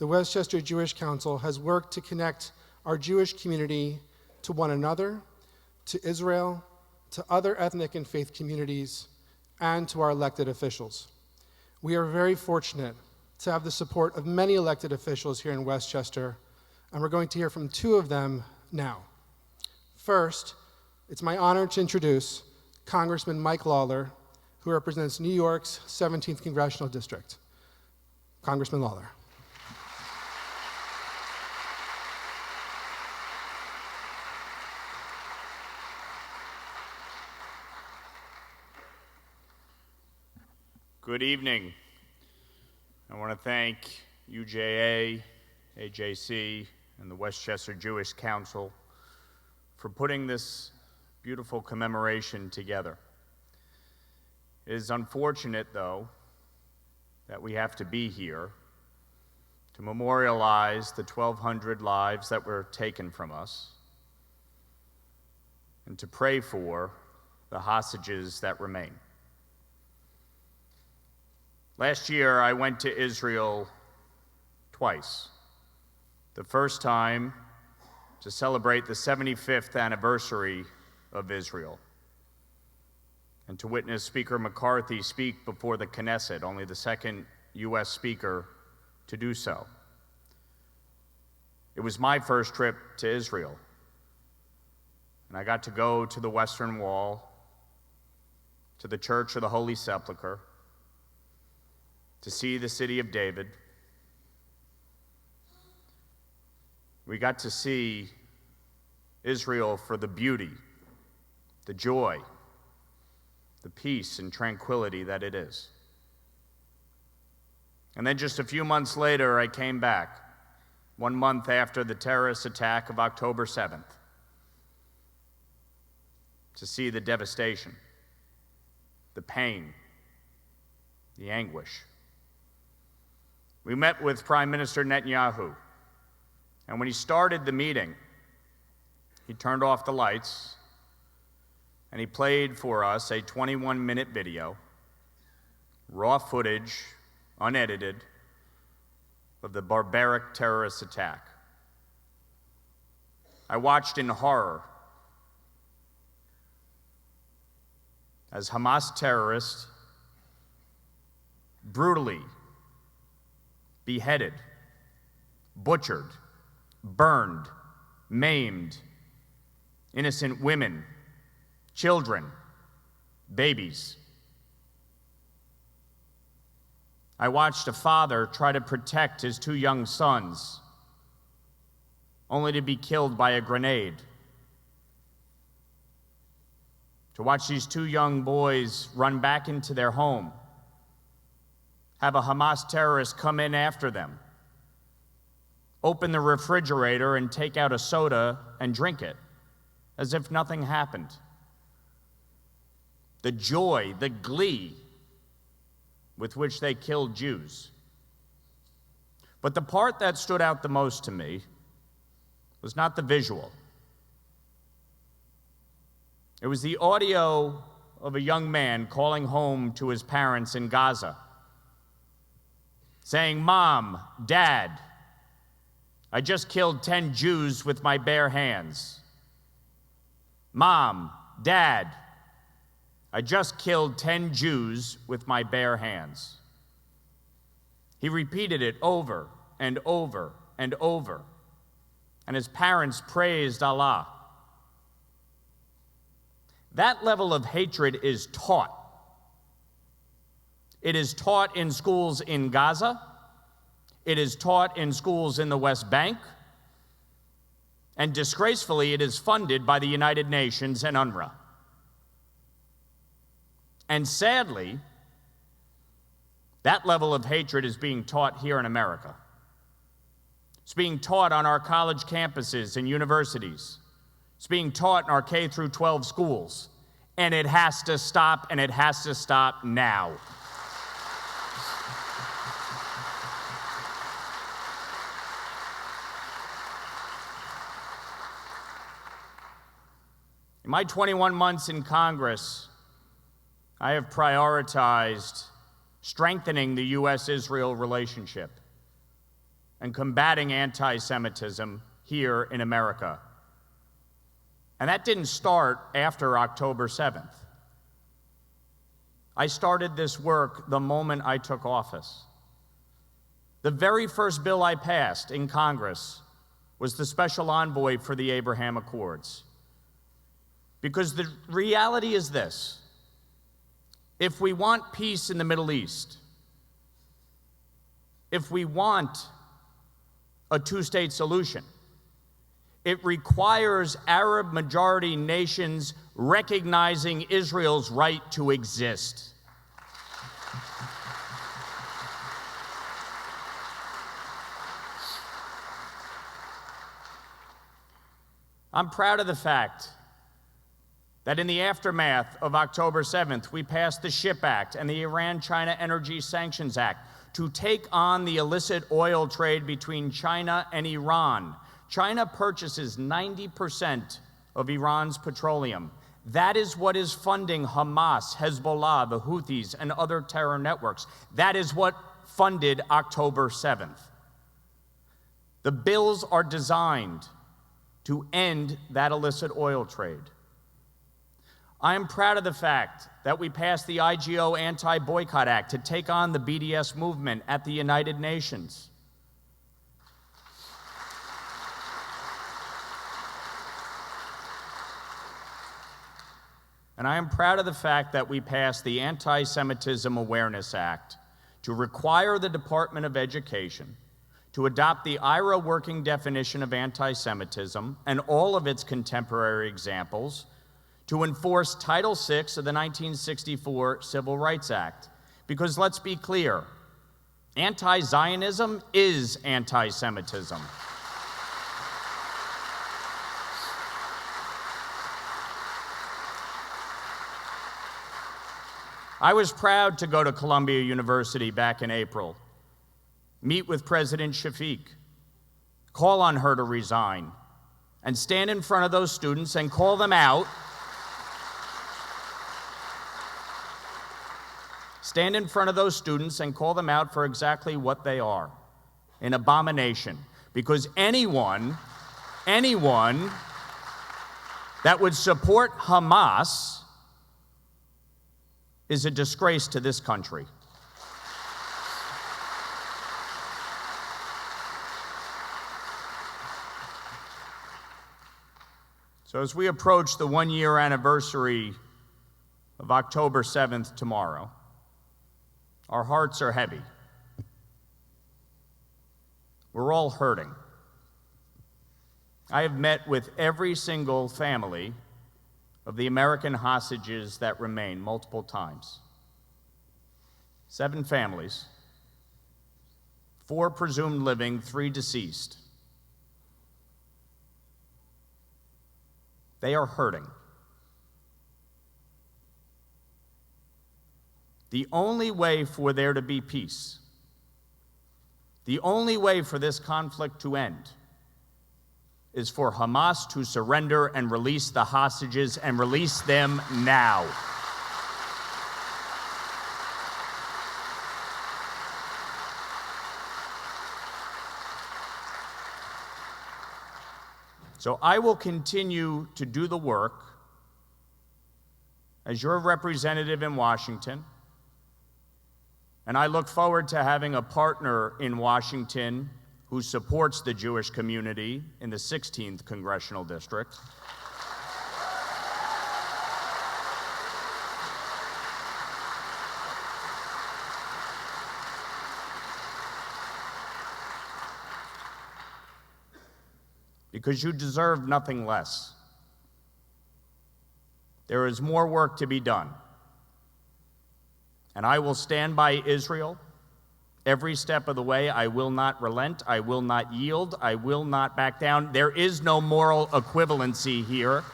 the Westchester Jewish Council has worked to connect our Jewish community to one another, to Israel, to other ethnic and faith communities, and to our elected officials. We are very fortunate to have the support of many elected officials here in Westchester, and we're going to hear from two of them now. First, it's my honor to introduce Congressman Mike Lawler, who represents New York's 17th Congressional District. Congressman Lawler. Good evening. I want to thank UJA, AJC, and the Westchester Jewish Council for putting this beautiful commemoration together. It is unfortunate, though, that we have to be here to memorialize the 1,200 lives that were taken from us and to pray for the hostages that remain. Last year, I went to Israel twice. The first time to celebrate the 75th anniversary of Israel and to witness Speaker McCarthy speak before the Knesset, only the second U.S. speaker to do so. It was my first trip to Israel, and I got to go to the Western Wall, to the Church of the Holy Sepulchre, to see the city of David. We got to see Israel for the beauty, the joy, the peace and tranquility that it is. And then just a few months later, I came back, 1 month after the terrorist attack of October 7th, to see the devastation, the pain, the anguish. We met with Prime Minister Netanyahu, and when he started the meeting, he turned off the lights and he played for us a 21-minute video, raw footage, unedited, of the barbaric terrorist attack. I watched in horror as Hamas terrorists brutally beheaded, butchered, burned, maimed innocent women, children, babies. I watched a father try to protect his 2 young sons, only to be killed by a grenade. To watch these 2 young boys run back into their home, have a Hamas terrorist come in after them, open the refrigerator and take out a soda and drink it, as if nothing happened. The joy, the glee with which they killed Jews. But the part that stood out the most to me was not the visual. It was the audio of a young man calling home to his parents in Gaza, saying, "Mom, Dad, I just killed 10 Jews with my bare hands. Mom, Dad, I just killed 10 Jews with my bare hands." He repeated it over and over and over, and his parents praised Allah. That level of hatred is taught. It is taught in schools in Gaza. It is taught in schools in the West Bank. And disgracefully, it is funded by the United Nations and UNRWA. And sadly, that level of hatred is being taught here in America. It's being taught on our college campuses and universities. It's being taught in our K through 12 schools. And it has to stop, and it has to stop now. In my 21 months in Congress, I have prioritized strengthening the U.S.-Israel relationship, and combating anti-Semitism here in America. And that didn't start after October 7th. I started this work the moment I took office. The very first bill I passed in Congress was the Special Envoy for the Abraham Accords. Because the reality is this: if we want peace in the Middle East, if we want a two-state solution, it requires Arab-majority nations recognizing Israel's right to exist. I'm proud of the fact that in the aftermath of October 7th, we passed the SHIP Act and the Iran-China Energy Sanctions Act to take on the illicit oil trade between China and Iran. China purchases 90% of Iran's petroleum. That is what is funding Hamas, Hezbollah, the Houthis, and other terror networks. That is what funded October 7th. The bills are designed to end that illicit oil trade. I am proud of the fact that we passed the IGO Anti-Boycott Act to take on the BDS movement at the United Nations. And I am proud of the fact that we passed the Anti-Semitism Awareness Act to require the Department of Education to adopt the IRA working definition of anti-Semitism and all of its contemporary examples, to enforce Title VI of the 1964 Civil Rights Act. Because let's be clear, anti-Zionism is anti-Semitism. I was proud to go to Columbia University back in April, meet with President Shafiq, call on her to resign, and stand in front of those students and call them out. Stand in front of those students and call them out for exactly what they are, an abomination. Because anyone that would support Hamas is a disgrace to this country. So as we approach the one-year anniversary of October 7th tomorrow, our hearts are heavy. We're all hurting. I have met with every single family of the American hostages that remain multiple times. 7 families, 4 presumed living, 3 deceased. They are hurting. The only way for there to be peace, the only way for this conflict to end, is for Hamas to surrender and release the hostages, and release them now. So I will continue to do the work as your representative in Washington, and I look forward to having a partner in Washington who supports the Jewish community in the 16th Congressional District. Because you deserve nothing less. There is more work to be done. And I will stand by Israel every step of the way. I will not relent. I will not yield. I will not back down. There is no moral equivalency here.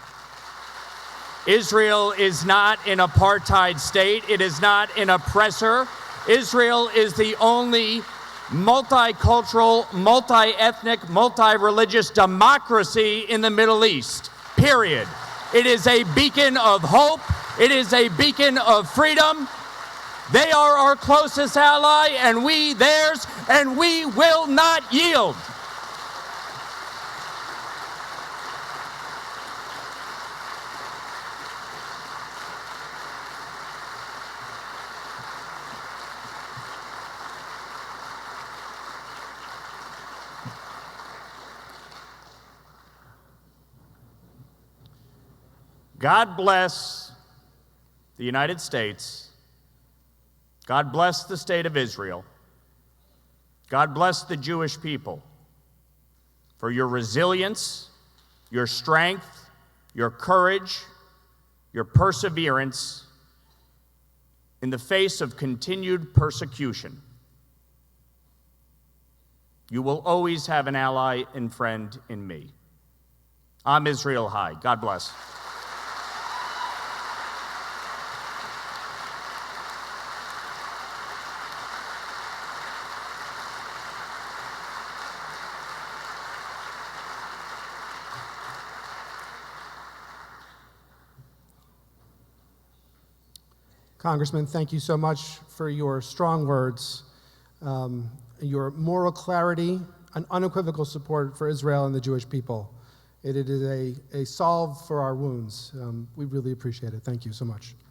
Israel is not an apartheid state. It is not an oppressor. Israel is the only multicultural, multi-ethnic, multi-religious democracy in the Middle East, period. It is a beacon of hope. It is a beacon of freedom. They are our closest ally, and we theirs, and we will not yield. God bless the United States. God bless the state of Israel. God bless the Jewish people for your resilience, your strength, your courage, your perseverance in the face of continued persecution. You will always have an ally and friend in me. I'm Israel High. God bless. Congressman, thank you so much for your strong words, your moral clarity, and unequivocal support for Israel and the Jewish people. It is a salve for our wounds. We really appreciate it. Thank you so much.